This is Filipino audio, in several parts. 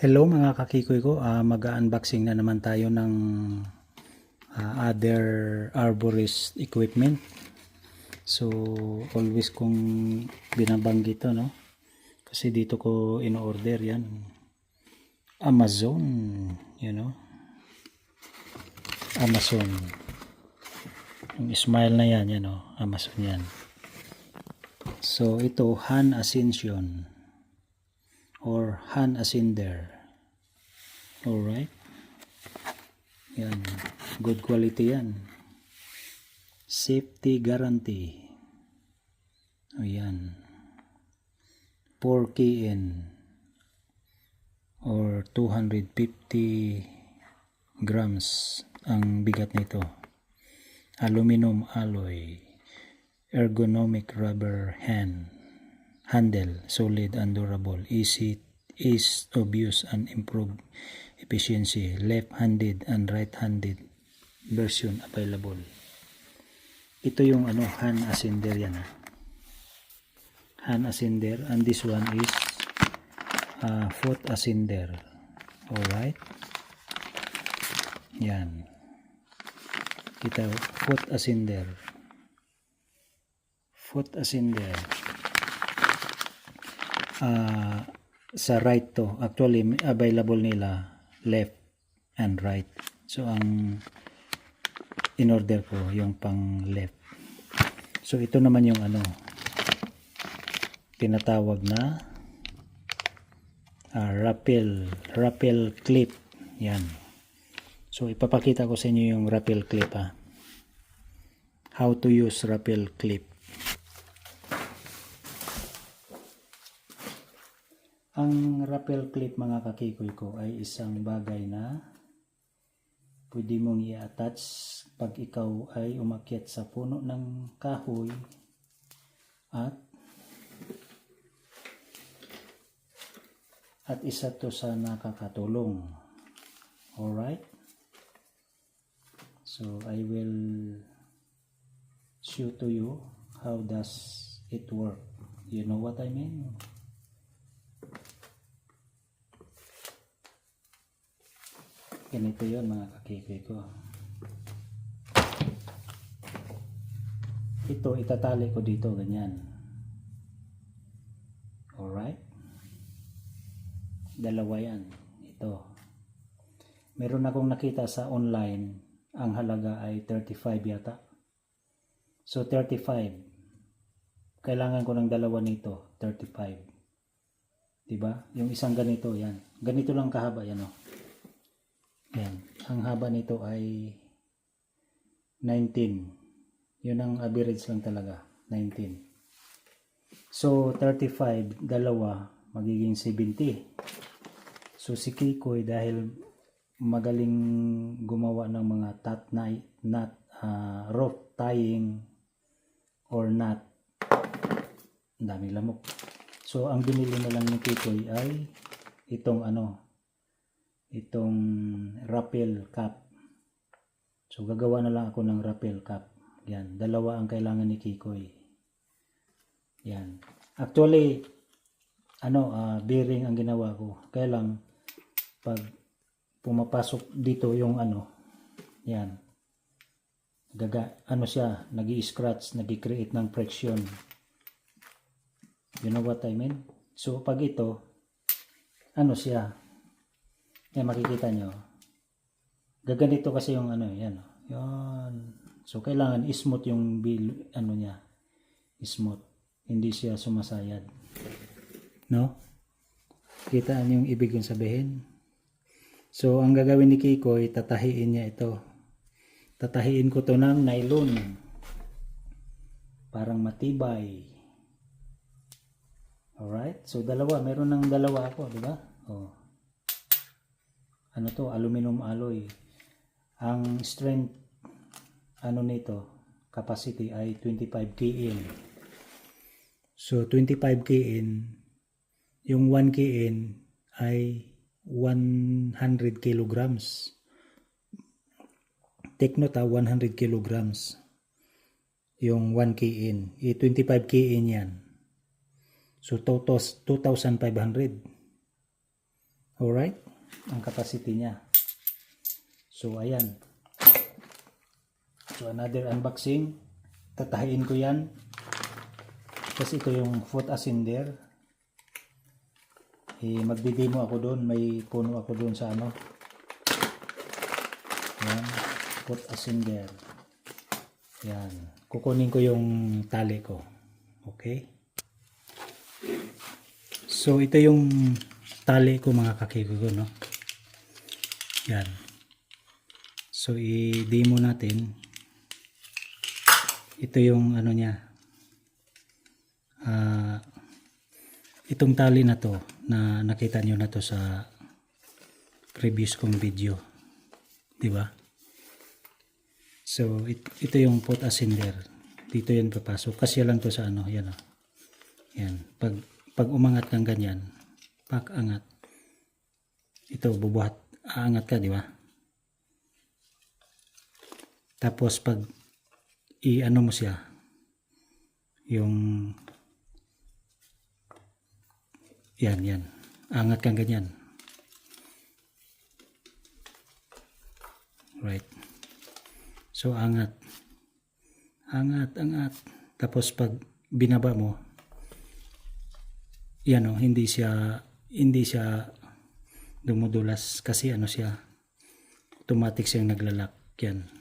Hello mga kakikoy ko, mag-unboxing na naman tayo ng other arborist equipment. So always kong binabanggit to, no? Kasi dito ko in-order yan. Amazon, Amazon. Yung smile na yan, Amazon yan. So ito, Han Ascension or Han Ascender. Alright. Yan. Good quality yan. Safety guarantee. Ayan. 4 kN or 250 grams ang bigat nito. Aluminum alloy. Ergonomic rubber handle. Solid and durable. Ease of use and improved efficiency. Left-handed and right-handed version available. Ito yung Han Ascender yan. Han Ascender, and this one is Foot Ascender. Alright. Yan. Kita, Foot Ascender. Foot Ascender. Sa right to. Actually, available nila left and right. So, ang in-order ko yung pang left. So, ito naman yung tinatawag na rappel clip. Yan. So, ipapakita ko sa inyo yung rappel clip, how to use rappel clip. Ang rappel clip mga kakikoy ko ay isang bagay na pwede mong i-attach pag ikaw ay umakyat sa puno ng kahoy at isa to sa nakakatulong. Alright? So I will show to you how does it work. You know what I mean? Ganito yun mga kakikoy ko. Ito itatali ko dito ganyan. Alright? Dalawa yan. Ito. Meron akong nakita sa online, ang halaga ay 35 yata. So 35. Kailangan ko ng dalawa nito, 35. Diba? Yung isang ganito, yan. Ganito lang kahaba yan, Yan. Ang haba nito ay 19. Yun ang average lang talaga, 19. So 35, dalawa, magiging 70. So si Kikoy dahil magaling gumawa ng mga rope tying or knot, ang daming lamok. So ang binili na lang ni Kikoy ay itong rappel cap. So gagawa na lang ako ng rappel cap. Yan, dalawa ang kailangan ni Kikoy. Yan. Actually bearing ang ginawa ko. Kaya lang pag pumapasok dito yung yan. Siya, nagi-scratch, nagi-create ng friction. You know what I mean? So pag ito siya, yan makikita nyo. Gaganito kasi yung yan. Yan. So kailangan smooth yung niya. Smooth. Hindi siya sumasayad. No? Kitaan yung ibig kong sabihin. So ang gagawin ni Kikoy, tatahiin niya ito. Tatahiin ko to ng nylon. Parang matibay. Alright? So dalawa, meron ng dalawa ako, di ba? Aluminum alloy. Ang strength nito, capacity ay 25 kN. So 25 kN, yung 1 kN ay 100 kilograms. Take note 100 kilograms. Yung 1 kN, 25 kN yan. So 2,500. Alright, ang capacity niya. So ayan. So another unboxing. Tatahiin ko yan. Kasi ito yung foot ascender. Magdidemo ako doon. May puno ako doon sa ano. Yan. Foot ascender. Yan. Kukunin ko yung tali ko. Okay. So ito yung tali ko mga kakiko ko, no? Yan. So i-demo natin. Ito yung ano niya. Itong tali na to na nakita nyo na to sa previous kong video. Di ba? So ito yung foot ascender. Dito yan papasok. Kasi lang to sa ano. Yan o. Yan. Pag umangat kang ganyan. Pag angat. Ito bubuhat. Aangat ka, di ba? Tapos pag i-ano mo siya. Yung yan. Angat kang ganyan. Right. So angat. Angat. Tapos pag binaba mo, yan o, hindi siya dumudulas kasi ano siya, automatic siyang naglalak. Yan.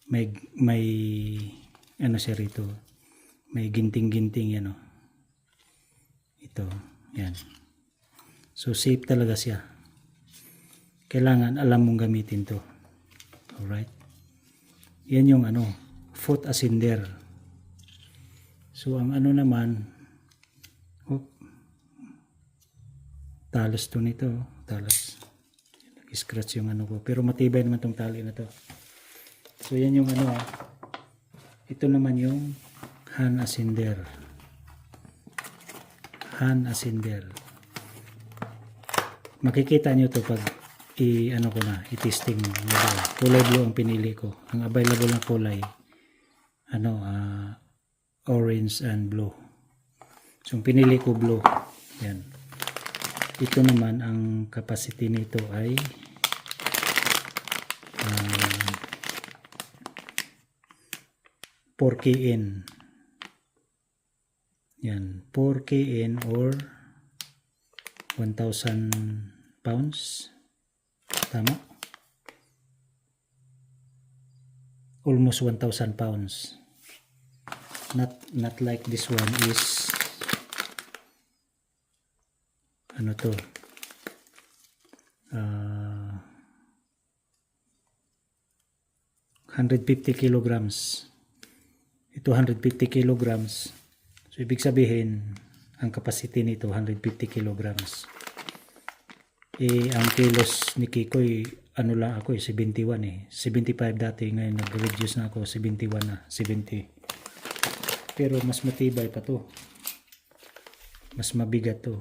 May ano siya rito. May ginting-ginting yan o. Ito. Yan. So safe talaga siya. Kailangan alam mong gamitin to. Alright. Yan yung ano, foot ascender. So ang ano naman, talos to nito. Talos. Nag-scratch yung ano ko. Pero matibay naman tong tali na to. So yan yung ano. Ito naman yung hand ascender. Hand ascender. Makikita nyo to pag i-ano ko na, i-testing nyo. Kulay blue ang pinili ko. Ang available na kulay ano, orange and blue. So ang pinili ko blue. Yan. Ito naman ang capacity nito ay 4kN. Yan, 4kN or 1,000 pounds. Tama? Almost 1,000 pounds. Not like this one is ano to, 150 kilograms. Ito 150 kilograms. So ibig sabihin ang capacity nito 150 kilograms. Ang kilos ni Kikoy ano lang ako 71 75 dati, ngayon nag-reduce na ako 71 na 70. Pero mas matibay pa to. Mas mabigat to.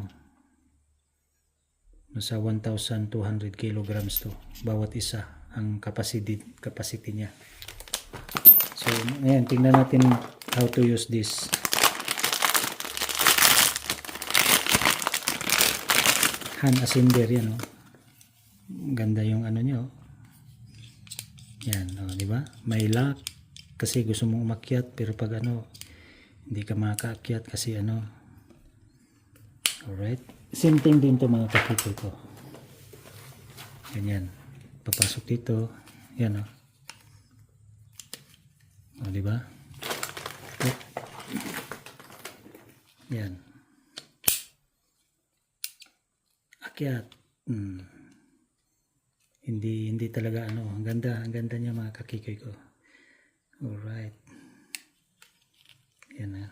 Nasa 1,200 kilograms to bawat isa ang capacity niya. So ayan, tingnan natin how to use this. Hand ascender yan, oh. Ganda yung ano niya, oh. Yan, oh, di ba? May lock kasi gusto mong umakyat, pero pag ano hindi ka makaakyat kasi ano. Alright. Same thing din to mga kakito ko. Ganyan. Papasok dito. Yan o. O, diba? Yan. Akyat. Hindi talaga ano. Ang ganda niya mga kakikoy ko. Alright. Yan na.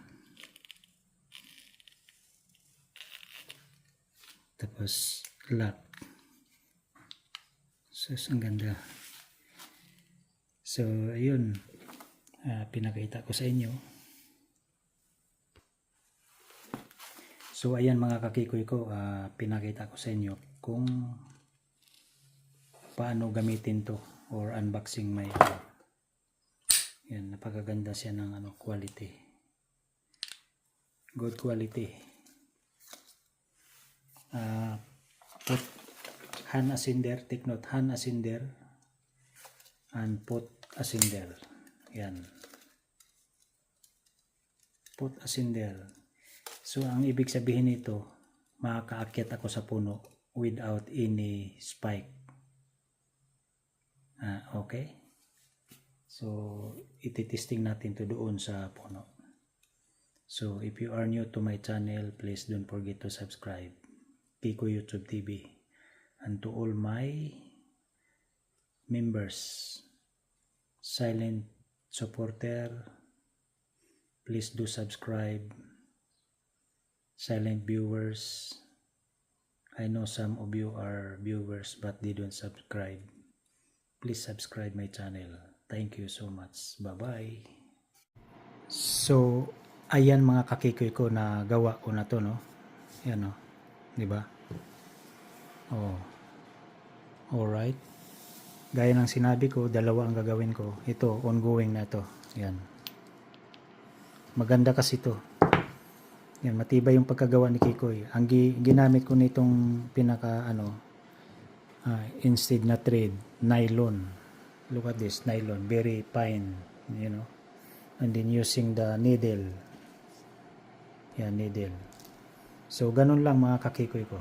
Tapos lock. So ang ganda. So ayun, pinakita ko sa inyo. So ayan mga kakikoy ko, pinakita ko sa inyo kung paano gamitin to or unboxing my yan, napakaganda siya ng ano, quality, good quality. put hand ascender, take note, hand ascender and put ascender. Yan. Put ascender. So, ang ibig sabihin nito, makakaakyat ako sa puno without any spike. Okay? So, ititesting natin to doon sa puno. So, if you are new to my channel, please don't forget to subscribe. Kiko YouTube TV. And to all my members, silent supporter, please do subscribe. Silent viewers, I know some of you are viewers but they don't subscribe. Please subscribe my channel. Thank you so much. Bye-bye. So, ayan mga kakikoy ko na gawa ko na to, no? Yan, no? Diba? Oh. Alright. Gaya ng sinabi ko, dalawa ang gagawin ko. Ito, ongoing na to. Yan. Maganda kasi to. Yan, matibay yung pagkagawa ni Kikoy. Ang ginamit ko nitong pinaka instead na thread, nylon. Look at this, nylon, very fine, you know. And then using the needle. Yan, needle. So, ganun lang mga kakikoy ko.